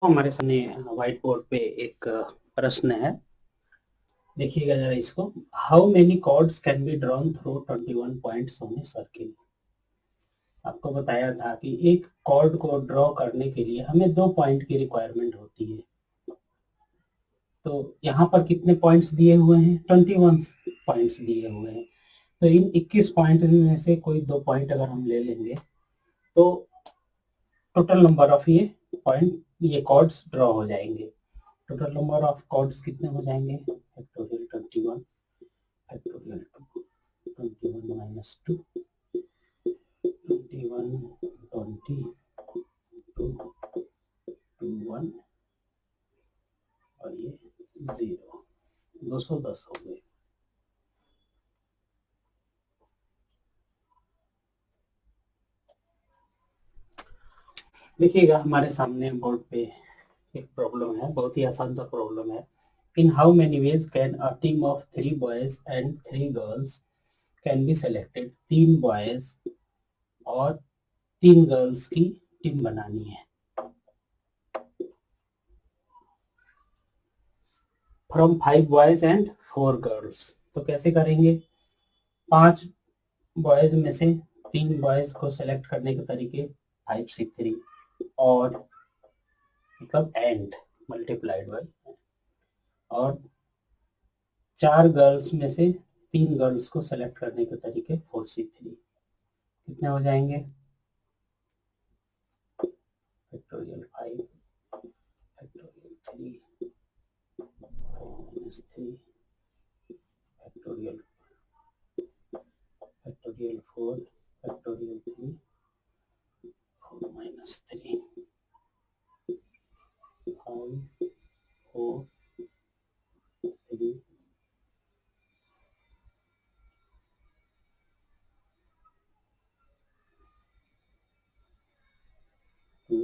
हमारे सामने white board पे एक प्रश्न है, देखिएगा जरा इसको। How many chords can be drawn through 21 points on a circle. आपको बताया था कि एक कॉर्ड को ड्रॉ करने के लिए हमें 2 पॉइंट की रिक्वायरमेंट होती है। तो यहाँ पर कितने पॉइंट्स दिए हुए हैं? 21 पॉइंट्स दिए हुए हैं। तो इन 21 पॉइंट में से कोई 2 पॉइंट अगर हम ले लेंगे तो टोटल नंबर ऑफ ये कॉर्ड्स ड्रॉ हो जाएंगे। टोटल नंबर ऑफ कॉर्ड्स कितने हो जाएंगे? फैक्टोरियल 21 फैक्टोरियल 2 21 माइनस 2 21 20 2 21 और ये 0 210 हो गए। देखिएगा हमारे सामने बोर्ड पे एक प्रॉब्लम है, बहुत ही आसान सा प्रॉब्लम है। In how many ways can a team of 3 boys and 3 girls can be selected. 3 boys और 3 गर्ल्स की टीम बनानी है फ्रॉम 5 बॉयज एंड 4 गर्ल्स। तो कैसे करेंगे? 5 बॉयज में से 3 बॉयज को सेलेक्ट करने के तरीके 5 6 3 और मतलब एंड मल्टीप्लाइड बाय, और 4 गर्ल्स में से 3 गर्ल्स को सेलेक्ट करने के तरीके 4 6 3। कितने हो जाएंगे? Factorial 5 factorial 3 minus 3 factorial factorial 4 factorial 3 4 minus 3 5 4 3 2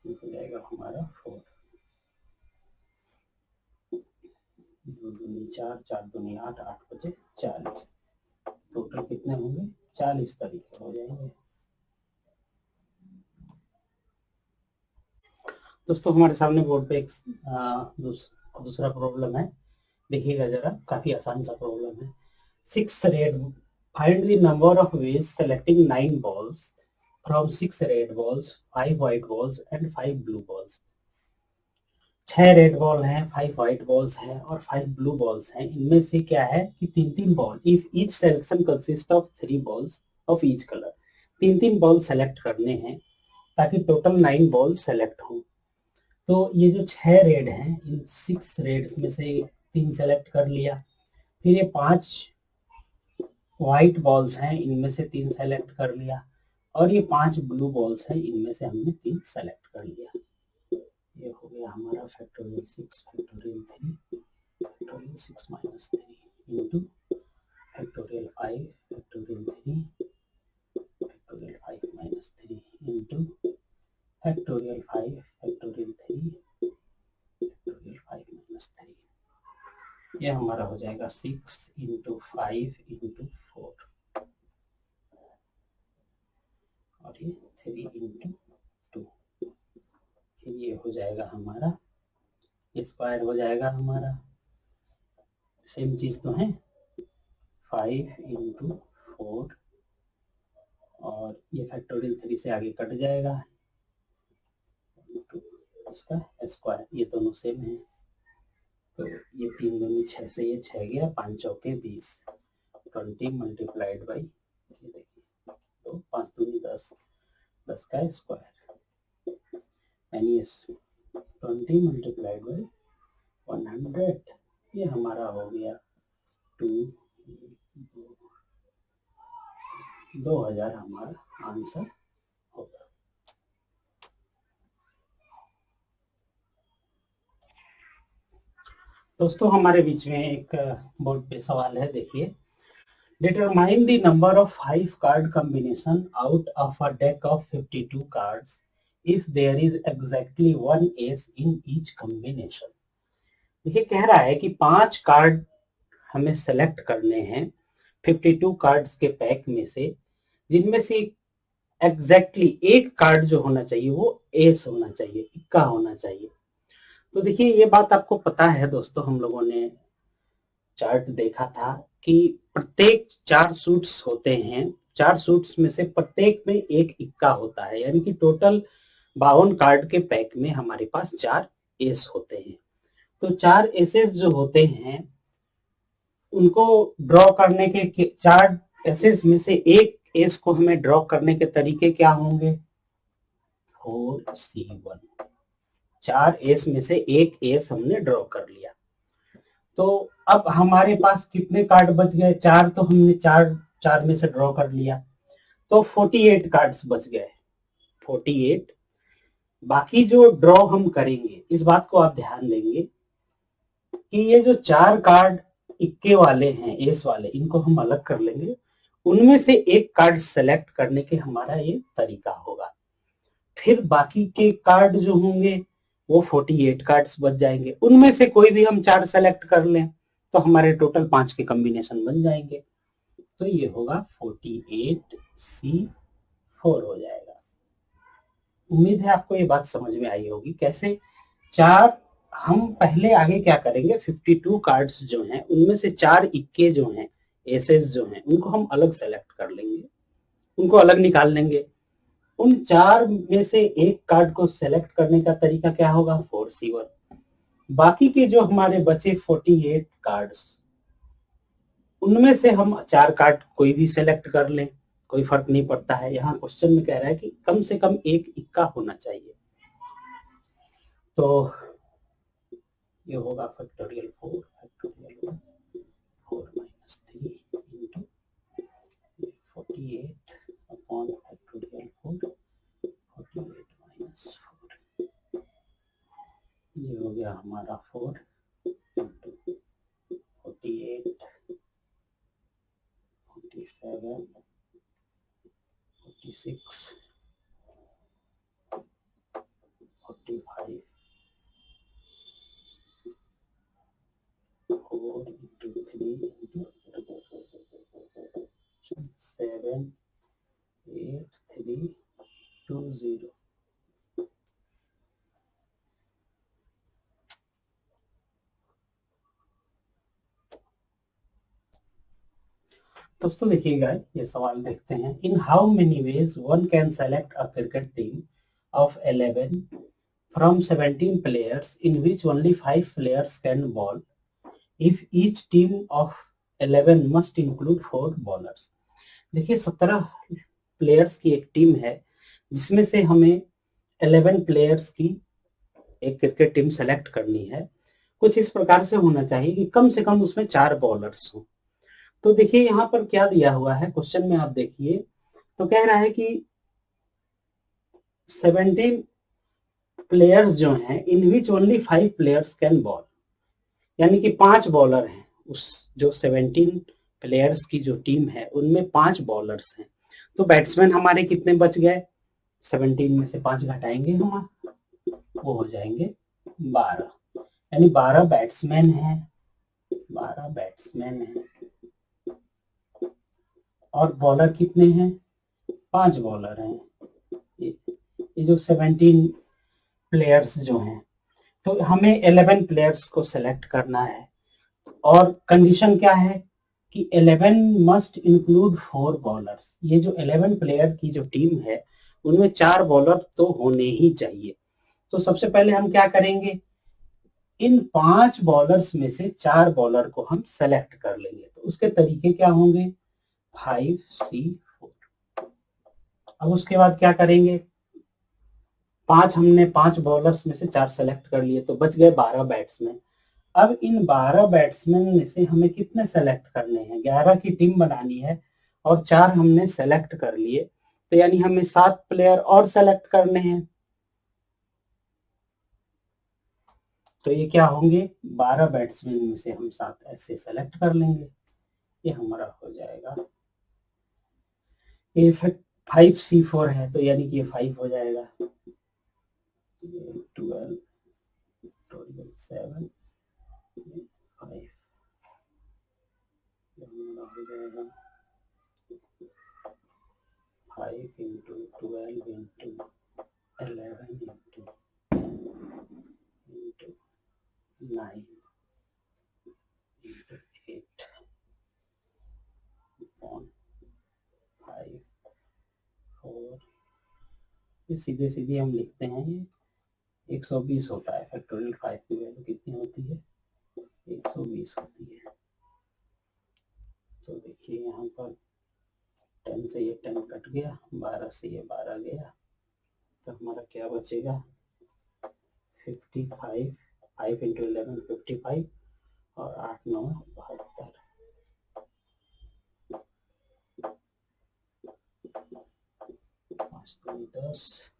हो जाएगा हमारा 4 2 दूनी 4 4 दूनी 8 8 बचे 40। टोटल कितने होंगे? 40 तरीके हो जाएंगे। दोस्तों हमारे सामने बोर्ड पे एक दूसरा प्रॉब्लम है, देखिएगा जरा, काफी आसान सा प्रॉब्लम है। 6 red find the number of ways selecting 9 balls from 6 red balls 5 white balls and 5 blue balls. 6 red ball हैं, 5 व्हाइट बॉल्स हैं और 5 ब्लू बॉल्स हैं। इनमें से क्या है कि 3 ball, if each selection consist of 3 balls of each colour. 3 ball select करने हैं ताकि टोटल 9 बॉल सेलेक्ट हो। तो ये जो 6 रेड हैं, इन 6 रेड्स में से 3 सेलेक्ट कर लिया। फिर ये 5 व्हाइट बॉल्स हैं, इनमें से 3 सेलेक्ट कर लिया। और ये 5 ब्लू बॉल्स हैं, इनमें से हमने 3 सेलेक्ट कर लिया। ये हो गया हमारा factorial 6 factorial 3 factorial 6 minus 3 into factorial 5 factorial 3 factorial 5 minus 3 into factorial 5 factorial 3 factorial 5 minus 3। ये हमारा हो जाएगा 6 इंटू 5 इंटू 4 और ये 3 इंटू 2। फिर ये हो जाएगा हमारा, स्क्वायर हो जाएगा हमारा, सेम चीज तो है, 5 इंटू 4 और ये फैक्टोरियल 3 से आगे कट जाएगा, इसका स्क्वायर, ये दोनों सेम है। तो ये 3 दूनी 6 से ये 6 गया, 5 चौके 20 20 मल्टीप्लाइड बाई, ये देखिए तो 5 दूनी 10 10 का स्क्वायर यानी 20 मल्टीप्लाइड बाई 100। ये हमारा हो गया 2000 हमारा आंसर होगा। दोस्तों हमारे बीच में एक बोर्ड पे सवाल है, देखिए। Determine the number of 5 card combination out of a deck of 52 cards if there is exactly 1 ace in each combination. देखिए कह रहा है कि 5 कार्ड हमें सेलेक्ट करने हैं 52 कार्ड्स के पैक में से, जिनमें से एग्जैक्टली एक कार्ड जो होना चाहिए वो एस होना चाहिए, इक्का होना चाहिए। तो देखिए ये बात आपको पता है दोस्तों, हम लोगों ने चार्ट देखा था कि प्रत्येक 4 सूट्स होते हैं, 4 सूट्स में से प्रत्येक में एक इक्का होता है, यानी कि टोटल 52 कार्ड के पैक में हमारे पास 4 एस होते हैं। तो 4 एसेस जो होते हैं उनको ड्रॉ करने के 4 एसेस में से एक एस को हमें ड्रॉ करने के तरीके क्या होंगे? 4C1। 4 एस में से एक एस हमने ड्रॉ कर लिया। तो अब हमारे पास कितने कार्ड बच गए? 4 तो हमने 4 में से ड्रॉ कर लिया, तो 48 कार्ड्स बच गए। 48। बाकी जो ड्रॉ हम करेंगे, इस बात को आप ध्यान देंगे कि ये जो 4 कार्ड इक्के वाले हैं, एस वाले, इनको हम अलग कर लेंगे। उनमें से एक कार्ड सेलेक्ट करने के हमारा ये तरीका होगा। फिर बाकी के कार्ड जो होंगे वो 48 कार्ड्स बच जाएंगे, उनमें से कोई भी हम 4 सेलेक्ट कर लें तो हमारे टोटल 5 के कॉम्बिनेशन बन जाएंगे। तो ये होगा 48C4 हो जाएगा। उम्मीद है आपको ये बात समझ में आई होगी कैसे 4। हम पहले आगे क्या करेंगे, 52 कार्ड्स जो हैं उनमें से 4 इक्के जो हैं, एसेस जो हैं, उनको हम अलग सेलेक्ट कर लेंगे, उनको अलग निकाल लेंगे। उन 4 में से एक कार्ड को सेलेक्ट करने का तरीका क्या होगा? 4C1। बाकी के जो हमारे बचे 48 कार्ड्स, उनमें से हम 4 कार्ड कोई भी सेलेक्ट कर लें, कोई फर्क नहीं पड़ता है। यहाँ क्वेश्चन में कह रहा है कि कम से कम एक इक्का होना चाहिए। तो ये होगा factorial 4 factorial 4 minus 3 into 48 upon factorial 4 48 minus 4। ये हो गया हमारा 4 इंटू 48 47 46 45 4 into 3 into 7 8 3 2 0। दोस्तों देखिएगा ये सवाल देखते हैं। इन how many veg one can select a cricket team of 11 from 17 players in which only 5 players can bowl if each team of 11 must include 4 bowlers। देखिए 17 प्लेयर्स की एक टीम है जिसमें से हमें 11 प्लेयर्स की एक क्रिकेट टीम सेलेक्ट करनी है। कुछ इस प्रकार से होना चाहिए कि कम से कम उसमें 4 बॉलर्स हों। तो देखिए यहाँ पर क्या दिया हुआ है क्वेश्चन में, आप देखिए तो कह रहा है कि 17 प्लेयर्स जो हैं in which only 5 players can bowl, यानी कि 5 बॉलर हैं। उस जो 17 प्लेयर्स की जो टीम है उनमें 5 बॉलर्स हैं। तो बैट्समैन हमारे कितने बच गए? 17 में से 5 घटाएंगे हम, वो हो जाएंगे 12, यानी 12 बैट्समैन हैं, 12 बैट्समैन हैं। और बॉलर कितने हैं? 5 बॉलर हैं। ये जो 17 प्लेयर्स जो हैं, तो हमें 11 प्लेयर्स को सेलेक्ट करना है और कंडीशन क्या है कि 11 मस्ट इंक्लूड 4 बॉलर्स। ये जो 11 प्लेयर की जो टीम है उनमें 4 बॉलर तो होने ही चाहिए। तो सबसे पहले हम क्या करेंगे, इन 5 बॉलर्स में से 4 बॉलर को हम सेलेक्ट कर लेंगे। तो उसके तरीके क्या होंगे? 5C4। अब उसके बाद क्या करेंगे, 5 हमने 5 बॉलर्स में से 4 सेलेक्ट कर लिए तो बच गए 12 बैट्समैन। अब इन 12 बैट्समैन में से हमें कितने सेलेक्ट करने हैं? 11 की टीम बनानी है और 4 हमने सेलेक्ट कर लिए, तो यानी हमें 7 प्लेयर और सेलेक्ट करने हैं। तो ये क्या होंगे, 12 बैट्समैन में से हम 7 ऐसे सेलेक्ट कर लेंगे। ये हमारा हो जाएगा, ये 5C4 है तो यानी कि ये 5 हो जाएगा। 12 7 5 हो जाएगा 5 into 12 into 11 into 9 into 8 upon 5 4, ये सीधे सीधे हम लिखते हैं, ये 120 होता है। फैक्टोरियल 5 की वैल्यू कितनी होती है? 120 होती है। तो देखिए यहाँ पर 10 से ये 10 कट गया, 12 से ये 12 गया, तो हमारा क्या बचेगा? 55, 5 इंटू 11 55 और 8 9 72, 5 2 10,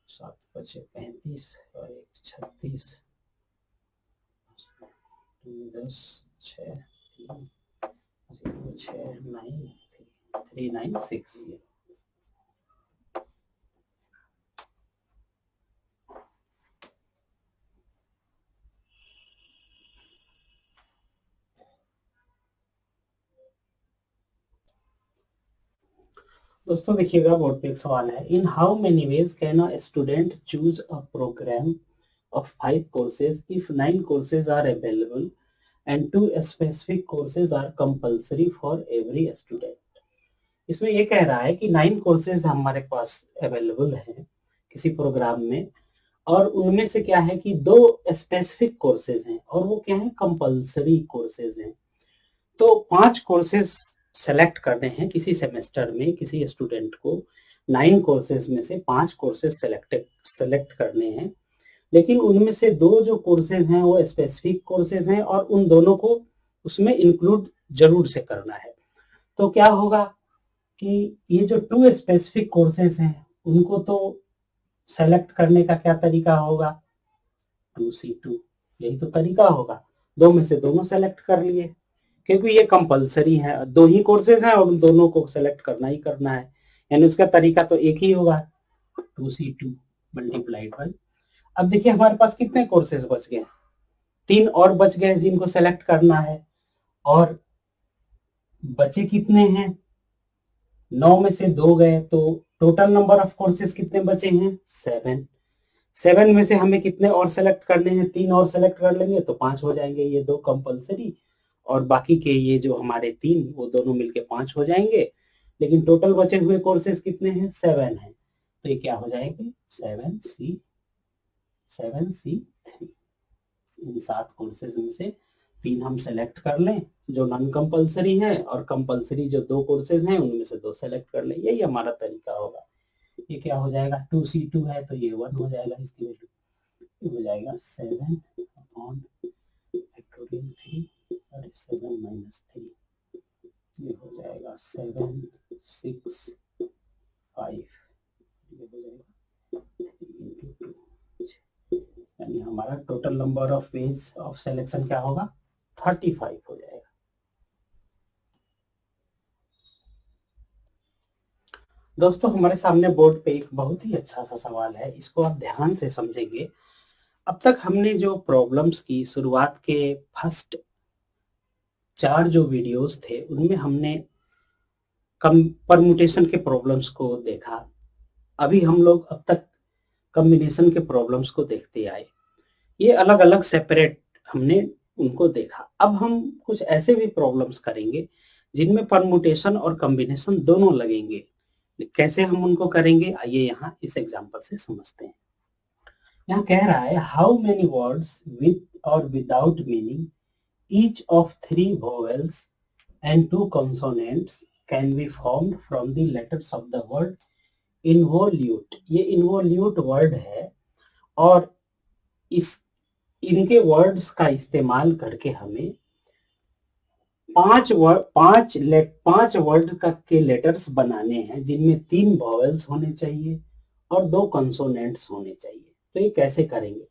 7 बचे 35 और 1 36, 2 10 6 3 0 6 9 3 9 6 0। दोस्तों देखिएगा, बोर्ड पे एक सवाल है, in how many ways can a student choose a program of 5 courses if 9 courses are available and 2 specific courses are compulsory for every student। इसमें ये कह रहा है कि 9 कोर्सेज हमारे पास अवेलेबल हैं किसी प्रोग्राम में, और उनमें से क्या है कि 2 स्पेसिफिक कोर्सेज हैं और वो क्या है? कंपल्सरी कोर्सेज हैं। तो 5 कोर्सेज सेलेक्ट करने हैं किसी सेमेस्टर में किसी स्टूडेंट को। 9 कोर्सेज में से 5 कोर्सेज सेलेक्ट करने हैं, लेकिन उनमें से 2 जो कोर्सेज हैं वो स्पेसिफिक कोर्सेज हैं और उन दोनों को उसमें इंक्लूड जरूर से करना है। तो क्या होगा कि ये जो 2 स्पेसिफिक कोर्सेज हैं उनको तो सेलेक्ट करने का क्या तरीका होगा? 2C2, यही तो तरीका होगा। 2 में से दोनों सेलेक्ट कर लिए, क्योंकि ये कंपलसरी है, 2 ही कोर्सेज हैं और उन दोनों को सेलेक्ट करना ही करना है, यानी उसका तरीका तो एक ही होगा, 2C2 मल्टीप्लाइड बाई। अब देखिए हमारे पास कितने कोर्सेज बच गए? 3 और बच गए जिनको सेलेक्ट करना है, और बचे कितने हैं? 9 में से 2 गए, तो टोटल नंबर ऑफ कोर्सेज कितने बचे हैं? 7। 7 में से हमें कितने और सेलेक्ट करने हैं? 3 और सेलेक्ट कर लेंगे तो 5 हो जाएंगे, ये 2 कंपलसरी और बाकी के ये जो हमारे 3 वो दोनों मिलके 5 हो जाएंगे। लेकिन टोटल बचे हुए कोर्सेज कितने हैं? 7 हैं। तो ये क्या हो जाएंगे? 7C3। इन 7 कोर्सेज में से 3 हम सेलेक्ट कर लें जो नॉन कंपलसरी है, और कंपलसरी जो 2 कोर्सेज हैं उनमें से 2 सेलेक्ट कर लें। यही हमारा तरीका होगा। ये क्या हो जाएगा? 2C2 है तो ये 1 हो जाएगा, इसकी वैल्यू हो जाएगा 7 अपॉन फैक्टोरियल 3 और 7 माइनस 3, ये हो जाएगा 7 6 5, ये हो जाएगा 3 into 2, यानी हमारा total number of page of selection क्या होगा? 35 हो जाएगा। दोस्तों हमारे सामने बोर्ड पे एक बहुत ही अच्छा सा सवाल है, इसको आप ध्यान से समझेंगे। अब तक हमने जो प्रॉब्लम्स की शुरुआत के फर्स्ट 4 जो वीडियोस थे उनमें हमने परमुटेशन के प्रॉब्लम्स को देखा। अभी हम लोग अब तक कॉम्बिनेशन के प्रॉब्लम्स को देखते आए। ये अलग अलग सेपरेट हमने उनको देखा। अब हम कुछ ऐसे भी प्रॉब्लम्स करेंगे जिनमें परमुटेशन और कॉम्बिनेशन दोनों लगेंगे। कैसे हम उनको करेंगे, आइए यहाँ इस एग्जांपल से समझते हैं। यहाँ कह रहा है हाउ मेनी वर्ड्स विद और without meaning each of 3 vowels and 2 consonants can be formed from the letters of the word involute। ये involute वर्ड है और इनके वर्ड्स का इस्तेमाल करके हमें 5 वर्ड के लेटर्स बनाने हैं जिनमें 3 वॉवेल्स होने चाहिए और 2 कंसोनेंट्स होने चाहिए। तो ये कैसे करेंगे?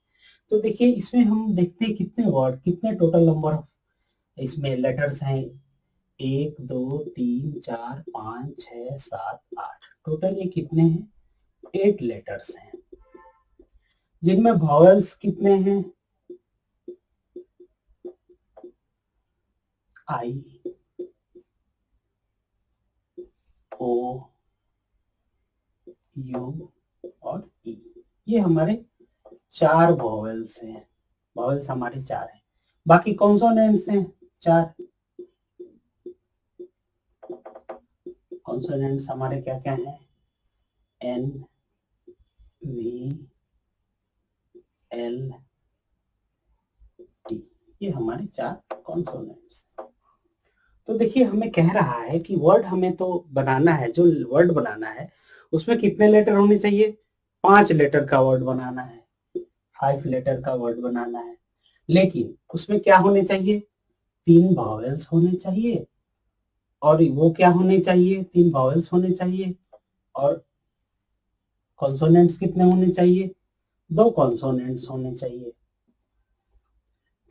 तो देखिए इसमें हम देखते हैं कितने वर्ड, कितने टोटल नंबर ऑफ इसमें लेटर्स हैं। 1 2 3 4 5 6 7 8, टोटल ये कितने हैं? 8 लेटर्स हैं, जिनमें वॉवेल्स कितने हैं? I O यू और ई, ये हमारे 4 वॉवेल्स हैं। वॉवेल्स हमारे 4 हैं। बाकी कॉन्सोनेंट्स हैं 4। कॉन्सोनेंट्स हमारे क्या क्या हैं? एन, वी, एल, टी, ये हमारे 4 कॉन्सोनेंट्स। तो देखिए हमें कह रहा है कि वर्ड हमें तो बनाना है, जो वर्ड बनाना है उसमें कितने लेटर होने चाहिए? 5 लेटर का वर्ड बनाना है, 5 लेटर का वर्ड बनाना है। लेकिन उसमें क्या होने चाहिए? 3 वॉवेल्स होने चाहिए। और वो क्या होने चाहिए? 3 वॉवेल्स होने चाहिए। और कॉन्सोनेंट्स कितने होने चाहिए? 2 कॉन्सोनेंट्स होने चाहिए।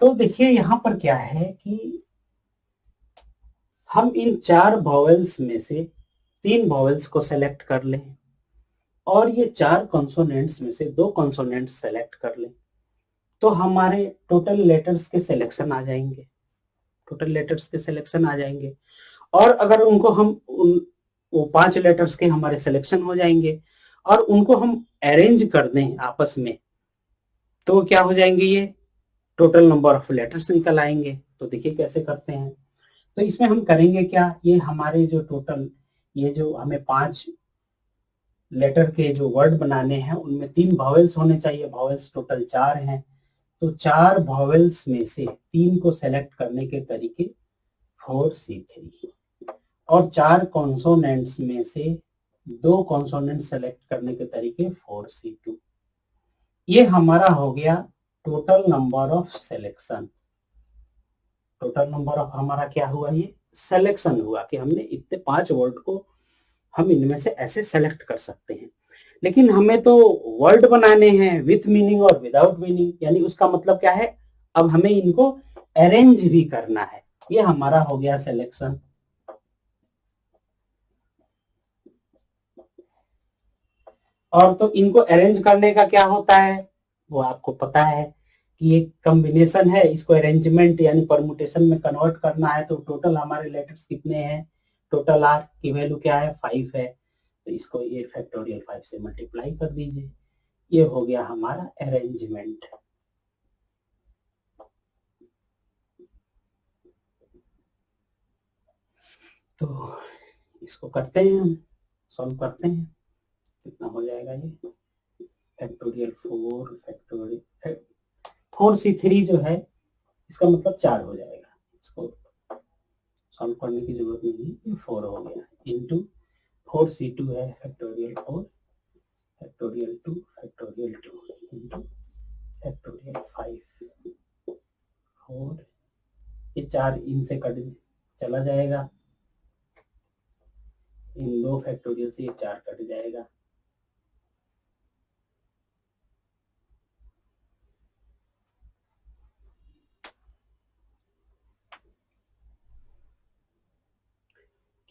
तो देखिए यहां पर क्या है कि हम इन 4 वॉवेल्स में से 3 वॉवेल्स को सेलेक्ट कर लें और ये 4 कॉन्सोनेंट्स में से 2 कॉन्सोनेंट्स सेलेक्ट कर लें, तो हमारे टोटल लेटर्स के सिलेक्शन आ जाएंगे। टोटल लेटर्स के सिलेक्शन आ जाएंगे। और अगर उनको हम वो 5 लेटर्स के हमारे सिलेक्शन हो जाएंगे और उनको हम अरेंज कर दें आपस में, तो क्या हो जाएंगे? ये टोटल नंबर ऑफ लेटर्स निकल आएंगे। तो देखिए कैसे करते हैं। तो इसमें हम करेंगे क्या? ये हमारे जो टोटल, ये जो हमें 5 लेटर के जो वर्ड बनाने हैं उनमें 3 वॉवेल्स होने चाहिए। वॉवेल्स टोटल 4 हैं। तो 4 वॉवेल्स में से 3 को सेलेक्ट करने के तरीके 4C3 और 4 कॉन्सोनेंट्स में से 2 कॉन्सोनेंट सेलेक्ट करने के तरीके 4C2। ये हमारा हो गया total number of selection. Total number of हमारा क्या हुआ? ये सिलेक्शन हुआ कि हमने इतने 5 वर्ड को हम इनमें से ऐसे सेलेक्ट कर सकते हैं। लेकिन हमें तो वर्ड बनाने हैं विथ मीनिंग और विदाउट मीनिंग, यानी उसका मतलब क्या है? अब हमें इनको अरेंज भी करना है। ये हमारा हो गया सिलेक्शन। और तो इनको अरेंज करने का क्या होता है वो आपको पता है कि एक कॉम्बिनेशन है। इसको अरेंजमेंट यानी परमुटेशन में कन्वर्ट करना है। तो टोटल हमारे लेटर्स कितने हैं? टोटल आर की वैल्यू क्या है? 5 है। तो इसको ये फैक्टोरियल 5 से मल्टीप्लाई कर दीजिए। ये हो गया हमारा अरेंजमेंट। तो इसको करते हैं, हम सॉल्व करते हैं। कितना हो जाएगा ये? फैक्टोरियल 4C3 जो है इसका मतलब 4 हो जाएगा। इसको सॉल्व करने की जरूरत नहीं है, ये 4 हो गया इंटू 4C2 है factorial 4 factorial 2 factorial 2 into factorial 5 4। ये 4 इनसे कट चला जाएगा, इन 2 फैक्टोरियल से ये 4 कट जाएगा।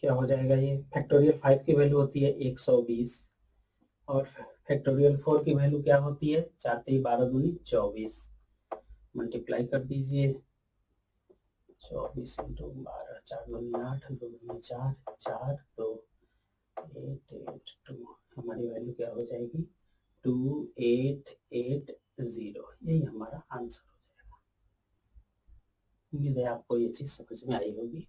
क्या हो जाएगा? ये फैक्टोरियल 5 की वैल्यू होती है 120 और फैक्टोरियल 4 की वैल्यू क्या होती है? 4 3 12 दूनी 24। मल्टीप्लाई कर दीजिए। 24 इंटू 12 4 दूनी 8 2 दूनी 4 4 2 8 8 2 हमारी वैल्यू क्या हो जाएगी? 2880। यही हमारा आंसर हो जाएगा। उम्मीद है आपको ये चीज समझ में आई होगी।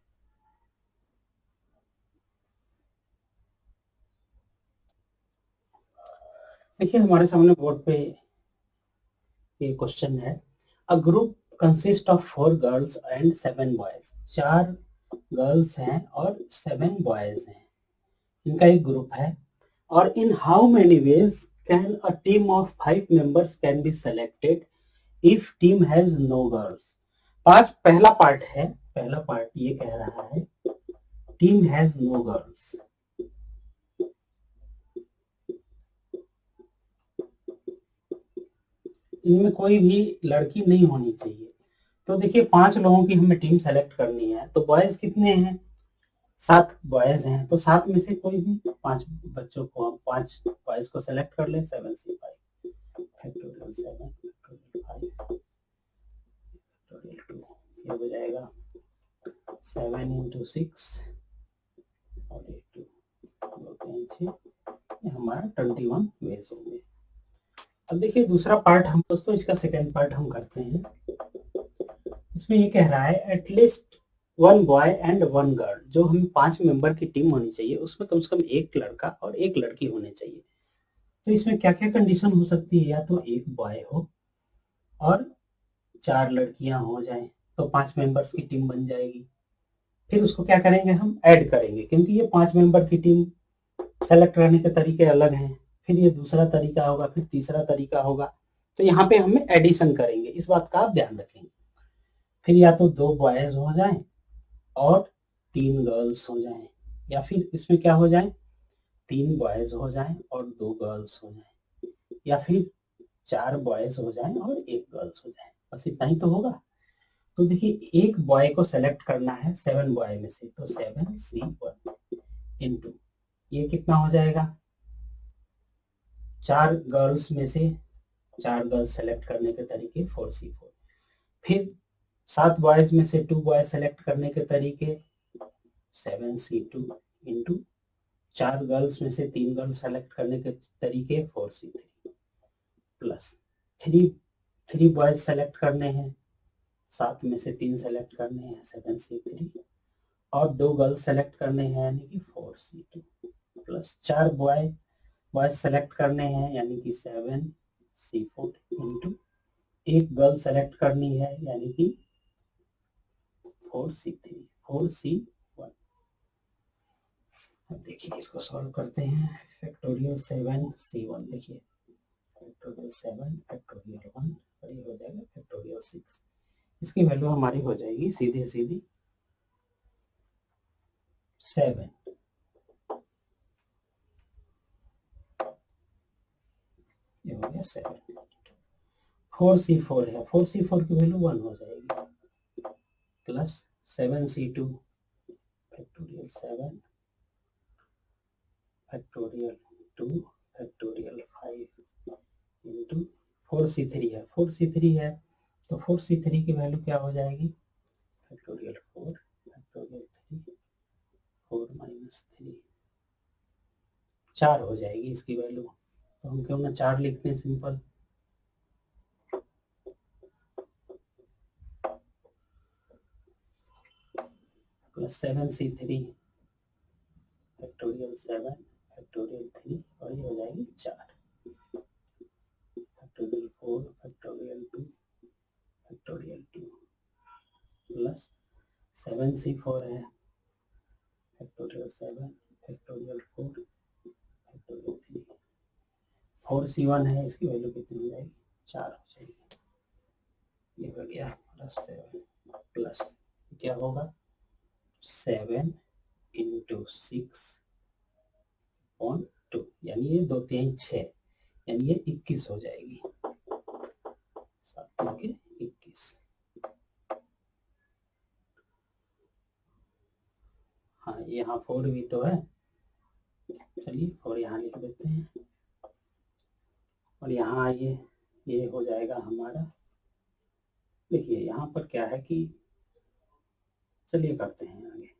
देखिए हमारे सामने बोर्ड पे ये क्वेश्चन है। A group consist of 4 girls and 7 boys. 4 girls हैं और 7 बॉयज हैं। इनका एक ग्रुप है। और in how many ways can a team of 5 members can be selected if team has no girls. पहला पार्ट है, पहला पार्ट ये कह रहा है टीम हैज नो गर्ल्स। इनमें कोई भी लड़की नहीं होनी चाहिए। तो देखिए 5 लोगों की हमें टीम सेलेक्ट करनी है। तो बॉयज कितने हैं? 7 बॉयज हैं। तो 7 में से कोई भी 5 बच्चों को हम 5 बॉयज को सेलेक्ट कर लें। 7C5 factorial 7 factorial 5 factorial 2। ये हो जाएगा 7 इंटू 6 और 8 2 6 हमारा 21 वेज होंगे। अब देखिए दूसरा पार्ट हम दोस्तों, इसका सेकेंड पार्ट हम करते हैं। इसमें ये कह रहा है एटलीस्ट 1 बॉय एंड 1 गर्ल, जो हम 5 मेंबर की टीम होनी चाहिए उसमें कम से कम 1 लड़का और 1 लड़की होने चाहिए। तो इसमें क्या क्या कंडीशन हो सकती है, या तो 1 बॉय हो और 4 लड़कियां हो जाएं, तो 5 मेंबर्स की टीम बन जाएगी। फिर उसको क्या करेंगे, हम ऐड करेंगे, क्योंकि ये 5 मेंबर की टीम सेलेक्ट करने के तरीके अलग हैं। फिर ये दूसरा तरीका होगा, फिर तीसरा तरीका होगा, तो यहाँ पे हमें एडिशन करेंगे, इस बात का आप ध्यान रखेंगे। फिर या तो 2 बॉयज हो जाएं और 3 गर्ल्स हो जाएं, या फिर इसमें क्या हो जाए, 3 बॉयज हो जाएं और 2 गर्ल्स हो जाएं, या फिर 4 बॉयज हो जाएं और 1 गर्ल्स हो जाए, बस इतना ही तो होगा। तो देखिए एक बॉय को सेलेक्ट करना है 7 बॉय में से, तो 7C1 इंटू ये कितना हो जाएगा, 4 गर्ल्स में से 4 गर्ल्स सेलेक्ट करने के तरीके 4C4। फिर 7 बॉयज में से 2 बॉय सेलेक्ट करने के तरीके 7C2 इंटू 4 गर्ल्स में से 3 गर्ल्स सेलेक्ट करने के तरीके 4C3 प्लस 3 बॉयज सेलेक्ट करने हैं, 7 में से 3 सेलेक्ट करने हैं 7C3 और 2 गर्ल्स सेलेक्ट करने हैं यानी कि 4C2 प्लस 4 बॉयज सेलेक्ट करने हैं यानी कि 7C4 इंटू 1 गर्ल सेलेक्ट करनी है यानी कि 4C1। अब देखिए इसको सॉल्व करते हैं। फैक्टोरियल 7C1, देखिए फैक्टोरियल 7 फैक्टोरियल 1 और ये हो जाएगा फैक्टोरियल 6। इसकी वैल्यू हमारी हो जाएगी सीधे सीधी 7, ये हो गया 7। 4C4 है, 4C4 की वैल्यू 1 हो जाएगी plus 7C2 factorial 7 factorial 2 factorial 5 into 4C3 है, 4C3 है तो 4C3 की वैल्यू क्या हो जाएगी, फैक्टोरियल 4 फैक्टोरियल 3 4 माइनस 3 4 हो जाएगी इसकी वैल्यू। तो हम क्यों ना 4 लिखते हैं simple, plus 7C3 factorial 7 factorial 3 और ये हो जाएगी 4 factorial 4 factorial 2 factorial 2 plus 7C4 है फैक्टोरियल 7 फैक्टोरियल 4 फैक्टोरियल 3 4C1 है, इसकी वैल्यू कितनी हो जाएगी, 4 हो जाएगी। ये हो गया प्लस 7 प्लस क्या होगा 7 इंटू 6/2 यानी ये 2 3 6 यानी ये 21 हो जाएगी, 7 के 21। हाँ यहाँ 4 भी तो है, चलिए 4 यहाँ लिख देते हैं और यहाँ ये हो जाएगा हमारा। देखिए यहाँ पर क्या है कि चलिए करते हैं आगे,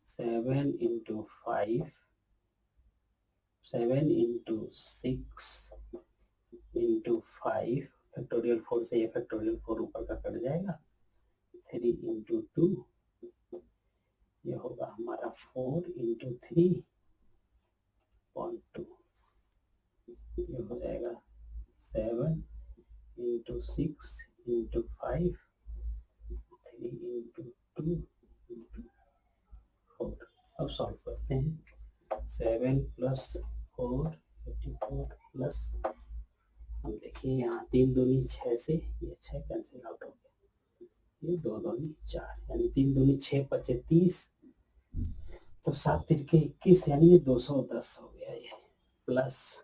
7 इंटू 5 7 इंटू 6 इंटू 5 फैक्टोरियल 4 से ये फैक्टोरियल 4 ऊपर का कट जाएगा, 3 इंटू 2 ये होगा हमारा 4 इंटू 3/2 ये हो जाएगा 7 इंटू 6 इंटू 5 3 इंटू 2 इंटू 4। अब सॉल्व करते हैं, 7 प्लस 4 54 प्लस हम देखिए यहाँ 3 दूनी 6 से ये 6 कैंसिल आउट हो गया, ये 2 दूनी 4 यानी 3 दूनी 6 बचे 30 तो 7 तिरके 21 यानी ये 210 हो गया ये, प्लस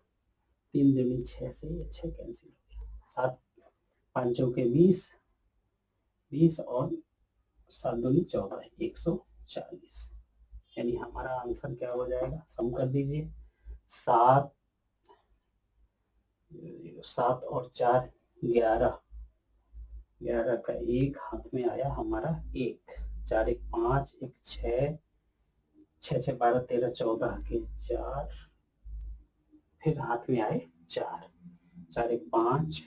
3 दूनी 6 से ये 6 कैंसिल हो गया, 7 5 के 20 और 7 दूनी 14 140 यानी हमारा आंसर क्या हो जाएगा, सम कर दीजिए, 7 और 4 11 का एक हाथ में आया हमारा 1 4 1 5 1 6 6 6 12 13 14 के 4 फिर हाथ में आए 4, 4 एक 5,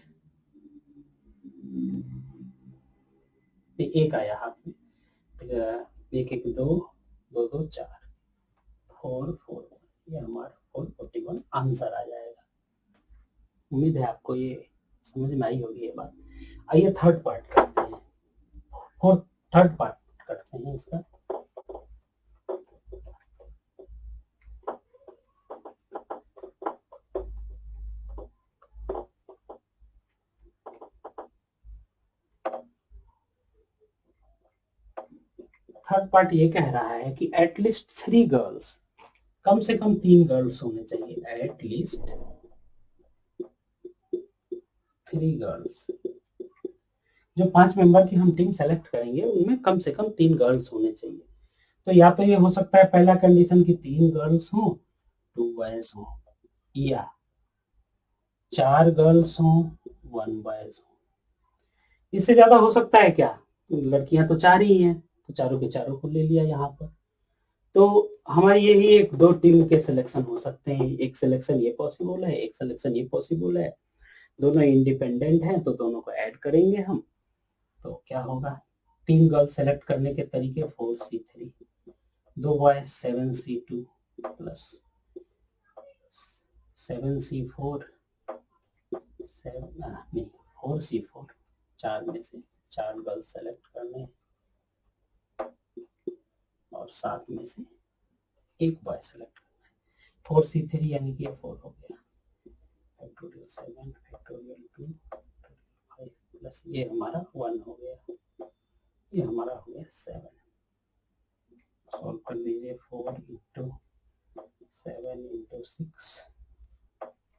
एक आया हाथ में, फिर एक एक 2, 2 2 4, 4 4, ये हमारा 441 आंसर आ जाएगा। उम्मीद है आपको ये समझ में आई होगी ये बात। आइए थर्ड पार्ट करते हैं, थर्ड पार्ट करते हैं इसका। थर्ड पार्ट ये कह रहा है कि एटलीस्ट 3 गर्ल्स, कम से कम 3 गर्ल्स होने चाहिए, एटलीस्ट 3 गर्ल्स। जो 5 मेंबर की हम टीम सेलेक्ट करेंगे उनमें कम से कम 3 गर्ल्स होने चाहिए। तो या तो ये हो सकता है पहला कंडीशन की 3 गर्ल्स हो, 2 बॉयज हो, या 4 गर्ल्स हो, 1 बॉयज हो। इससे ज्यादा हो सकता है क्या? लड़कियां तो 4 ही हैं, तो चारों के चारों को ले लिया यहाँ पर। तो हमारी यही एक 2 टीम के सिलेक्शन हो सकते हैं, एक सिलेक्शन ये पॉसिबल है, एक सिलेक्शन ये पॉसिबल है। दोनों इंडिपेंडेंट हैं तो दोनों को ऐड करेंगे हम, तो क्या होगा? 3 गर्ल्स सेलेक्ट करने के तरीके 4C3, 2 boy 7C2 plus 7C4, 4C4, 4 में से 4 गर्ल्स सेलेक्ट करने और 7 में से एक बॉय सेलेक्ट करना है। 4C3 यानी कि 4 हो गया, फैक्टोरियल 7 फैक्टोरियल 2 5 प्लस ये हमारा 1 हो गया, ये हमारा हो गया 7। सॉल्व कर लीजिए, 4 इंटू 7 इंटू 6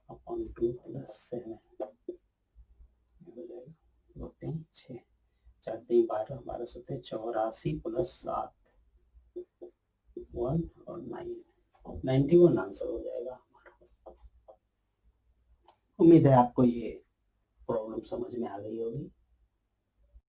अपॉन 2 प्लस 7 हो जाएगा 2 3 6, 4 3 12, 12 7 84 प्लस 7 1 और 9, 91 आंसर हो जाएगा हमारा। उम्मीद है आपको ये प्रॉब्लम समझ में आ गई होगी।